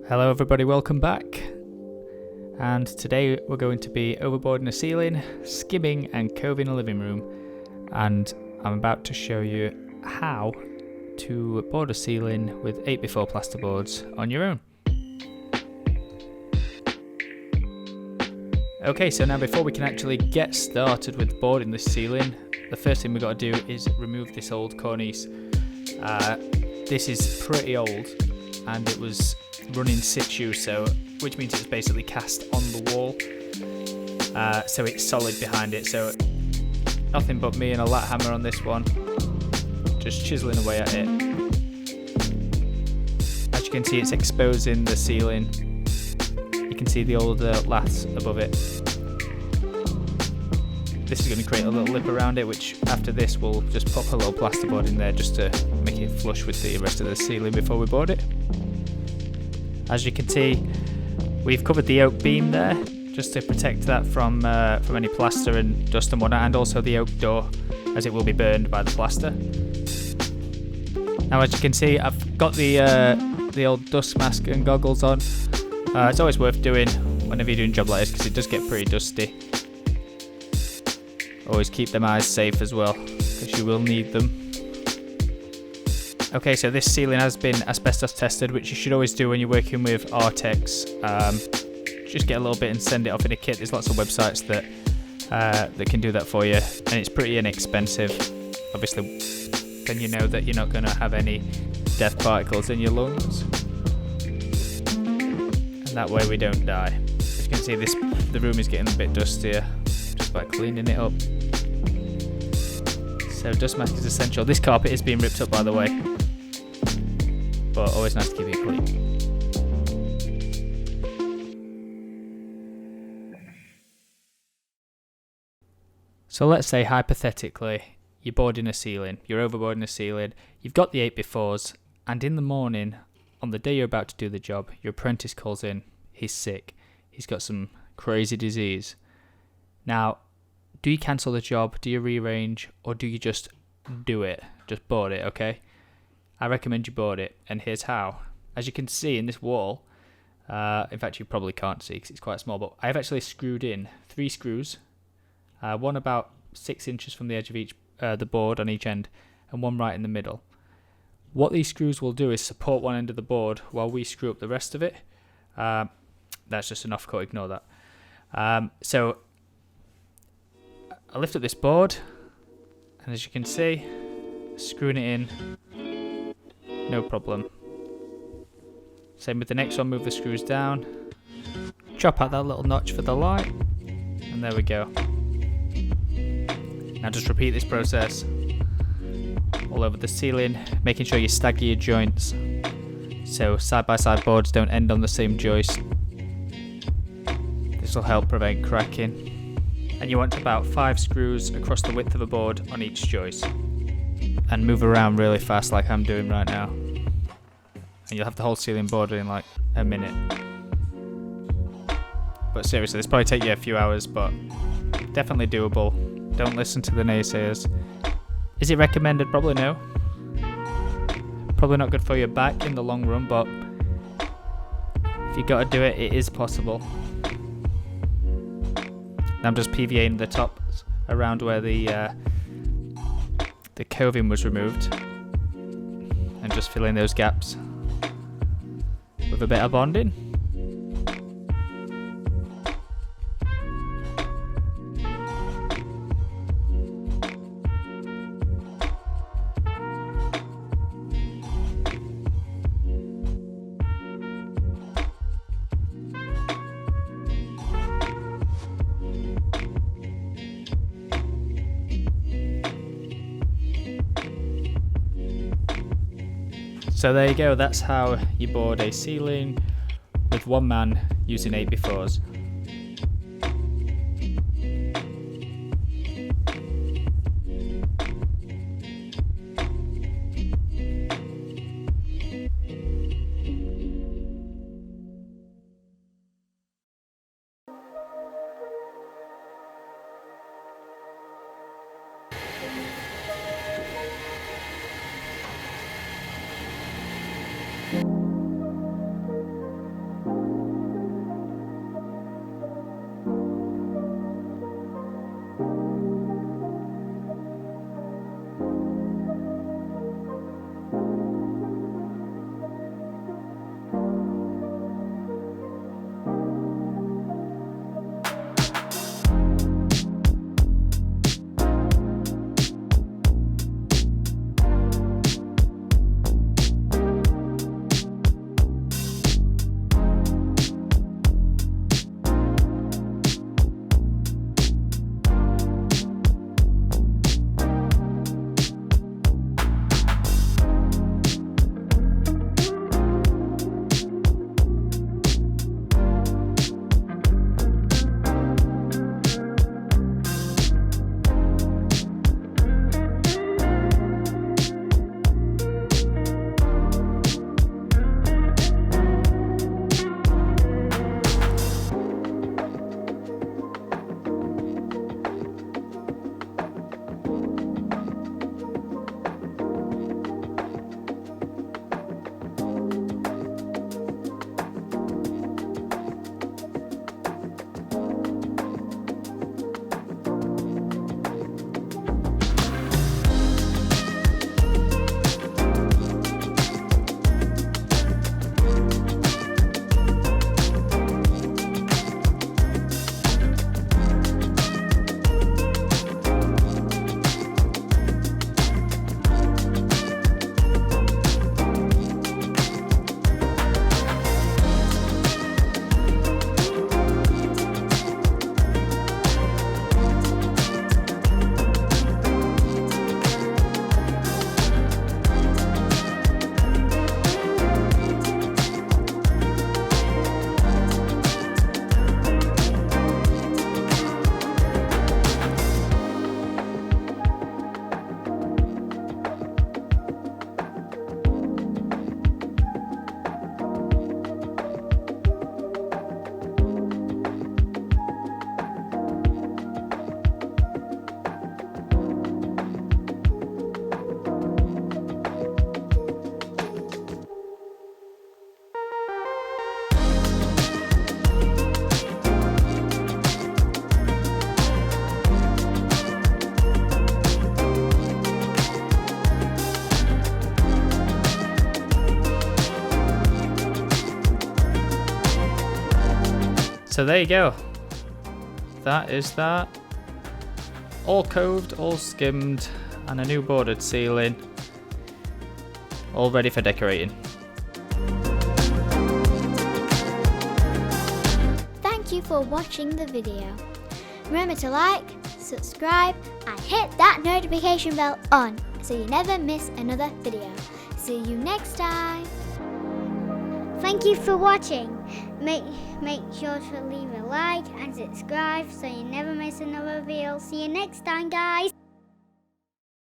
Hello everybody, welcome back. And today we're going to be overboarding a ceiling, skimming and coving a living room. And I'm about to show you how to board a ceiling with 8x4 plasterboards on your own. Okay, so now before we can actually get started with boarding this ceiling, the first thing we've got to do is remove this old cornice. This is pretty old and it was run in situ, which means it's basically cast on the wall, so it's solid behind it. So nothing but me and a lat hammer on this one, just chiseling away at it. As you can see, it's exposing the ceiling. You can see the old laths above it. This is going to create a little lip around it, which after this we'll just pop a little plasterboard in there just to make it flush with the rest of the ceiling before we board it. As you can see, we've covered the oak beam there just to protect that from any plaster and dust and whatnot, and also the oak door, as it will be burned by the plaster. Now, as you can see, I've got the old dust mask and goggles on. It's always worth doing whenever you're doing a job like this because it does get pretty dusty. Always keep them eyes safe as well, because you will need them. Okay, so this ceiling has been asbestos tested, which you should always do when you're working with Artex. Just get a little bit and send it off in a kit. There's lots of websites that can do that for you, and it's pretty inexpensive. Obviously, then you know that you're not going to have any death particles in your lungs, and that way we don't die. As you can see, the room is getting a bit dustier just by cleaning it up. So dust mask is essential. This carpet is being ripped up, by the way, but always nice to keep it clean. So let's say hypothetically you're boarding a ceiling, you're overboarding a ceiling, you've got the 8x4s, and in the morning, on the day you're about to do the job, your apprentice calls in, he's sick, he's got some crazy disease. Now, do you cancel the job, do you rearrange, or do you just do it, just board it, okay? I recommend you board it, and here's how. As you can see in this wall, in fact you probably can't see because it's quite small, but I've actually screwed in 3 screws, one about 6 inches from the edge of each the board on each end, and one right in the middle. What these screws will do is support one end of the board while we screw up the rest of it. That's just an off cut, ignore that. So I lift up this board, and as you can see, screwing it in, no problem. Same with the next one, move the screws down, chop out that little notch for the light, and there we go. Now just repeat this process all over the ceiling, making sure you stagger your joints so side by side boards don't end on the same joist. This will help prevent cracking. And you want about 5 screws across the width of a board on each joist. And move around really fast like I'm doing right now. And you'll have the whole ceiling boarded in like a minute. But seriously, this probably take you a few hours, but definitely doable. Don't listen to the naysayers. Is it recommended? Probably no. Probably not good for your back in the long run, but if you gotta do it, it is possible. I'm just PVAing the top around where the coving was removed, and just filling those gaps with a bit of bonding. So there you go, that's how you board a ceiling with one man using 8x4s. So there you go. That is that. All coved, all skimmed, and a new boarded ceiling. All ready for decorating. Thank you for watching the video. Remember to like, subscribe, and hit that notification bell on so you never miss another video. See you next time. Thank you for watching. Make sure to leave a like and subscribe so you never miss another video. See you next time, guys.